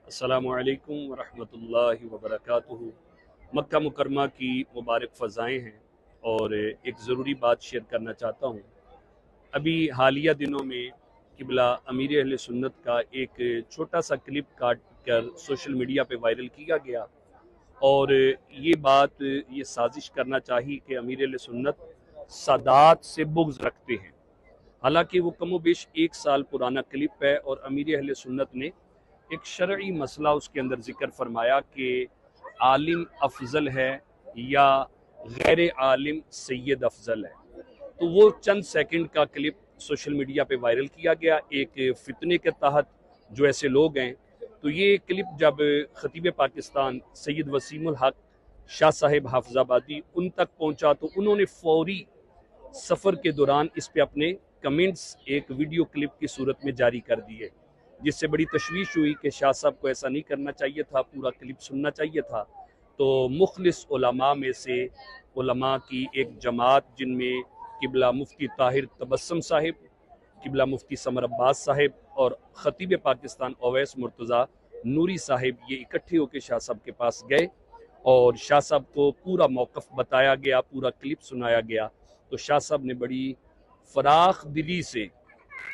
अस्सलामुअलैकुम वरहमतुल्लाहि वबरकातुहू। मक्का मुकरमा की मुबारक फ़ज़ाएँ हैं और एक ज़रूरी बात शेयर करना चाहता हूँ। अभी हालिया दिनों में क़िबला अमीर अहले सुन्नत का एक छोटा सा क्लिप काट कर सोशल मीडिया पे वायरल किया गया और ये साजिश करना चाहिए कि अमीर अहले सुन्नत सादात से बुग़्ज़ रखते हैं। हालांकि वो कमोबेश 1 साल पुराना क्लिप है और अमीर अहले सुन्नत ने एक शरई मसला उसके अंदर जिक्र फरमाया कि आलिम अफजल है या गैर आलिम सैयद अफजल है। तो वो चंद सेकंड का क्लिप सोशल मीडिया पे वायरल किया गया एक फितने के तहत। जो ऐसे लोग हैं, तो ये क्लिप जब खतीब पाकिस्तान सैयद वसीमुल हक शाह साहिब हाफिजाबादी उन तक पहुंचा तो उन्होंने फौरी सफ़र के दौरान इस पे अपने कमेंट्स एक वीडियो क्लिप की सूरत में जारी कर दिए, जिससे बड़ी तशवीश हुई कि शाह साहब को ऐसा नहीं करना चाहिए था, पूरा क्लिप सुनना चाहिए था। तो मुखलिस उलमा में से उलमा की एक जमात, जिनमें किबला मुफ्ती ताहिर तबस्सुम साहिब, किबला मुफ्ती समर अब्बास साहिब और खतीब पाकिस्तान ओवैस मुर्तज़ा नूरी साहिब, ये इकट्ठे होकर शाह साहब के पास गए और शाह साहब को पूरा मौक़िफ़ बताया गया, पूरा क्लिप सुनाया गया। तो शाह साहब ने बड़ी फराख दिली से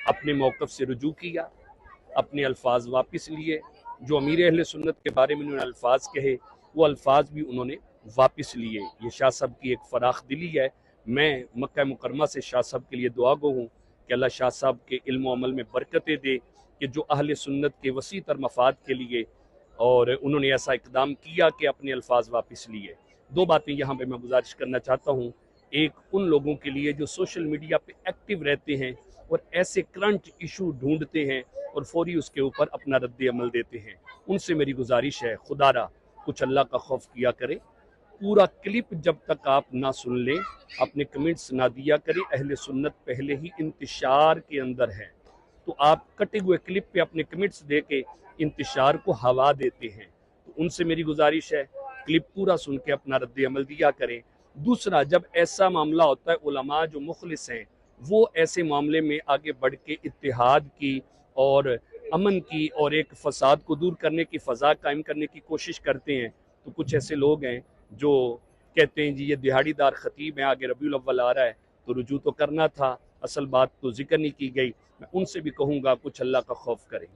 अपने मौक़िफ़ से रुजू किया, अपने अल्फाज वापस लिए। जो अमीर अहले सुन्नत के बारे में उन्होंने अल्फाज कहे, वो अल्फाज भी उन्होंने वापस लिए। ये शाह साहब की एक फराख दिली है। मैं मक्का मुकरमा से शाह साहब के लिए दुआ गो हूँ कि अल्लाह शाह साहब के इल्म व अमल में बरकतें दे कि जो अहले सुन्नत के वसी तर मफाद के लिए और उन्होंने ऐसा इकदाम किया कि अपने अल्फाज वापस लिए। दो बातें यहाँ पे मैं गुजारिश करना चाहता हूँ। एक, उन लोगों के लिए जो सोशल मीडिया पे एक्टिव रहते हैं और ऐसे करंट इशू ढूंढते हैं और फौरी उसके ऊपर अपना रद्द अमल देते हैं, उनसे मेरी गुजारिश है, खुदारा कुछ अल्लाह का खौफ किया करें। पूरा क्लिप जब तक आप ना सुन लें, अपने कमेंट्स ना दिया करें। अहले सुन्नत पहले ही इंतशार के अंदर है, तो आप कटे हुए क्लिप पे अपने कमेंट्स दे के इंतशार को हवा देते हैं। तो उनसे मेरी गुजारिश है, क्लिप पूरा सुन के अपना रद्द अमल दिया करें। दूसरा, जब ऐसा मामला होता है, उलमा जो मुखलिस हैं वो ऐसे मामले में आगे बढ़ के इत्तेहाद की और अमन की और एक फसाद को दूर करने की फ़ज़ा कायम करने की कोशिश करते हैं। तो कुछ ऐसे लोग हैं जो कहते हैं जी ये दिहाड़ीदार ख़तीब हैं, आगे रबीउल अव्वल आ रहा है तो रुजू तो करना था, असल बात तो जिक्र नहीं की गई। मैं उनसे भी कहूँगा कुछ अल्लाह का खौफ करें,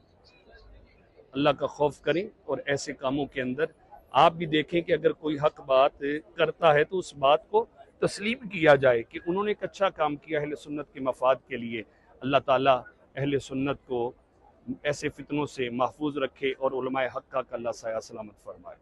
अल्लाह का खौफ करें और ऐसे कामों के अंदर आप भी देखें कि अगर कोई हक बात करता है तो उस बात को तस्लीम किया जाए कि उन्होंने एक अच्छा काम किया अहले सुन्नत के मफाद के लिए। अल्लाह ताला अहले सुन्नत को ऐसे फितनों से महफूज रखे और उलमाए हक़ का अल्लाह साया सलामत फरमाए।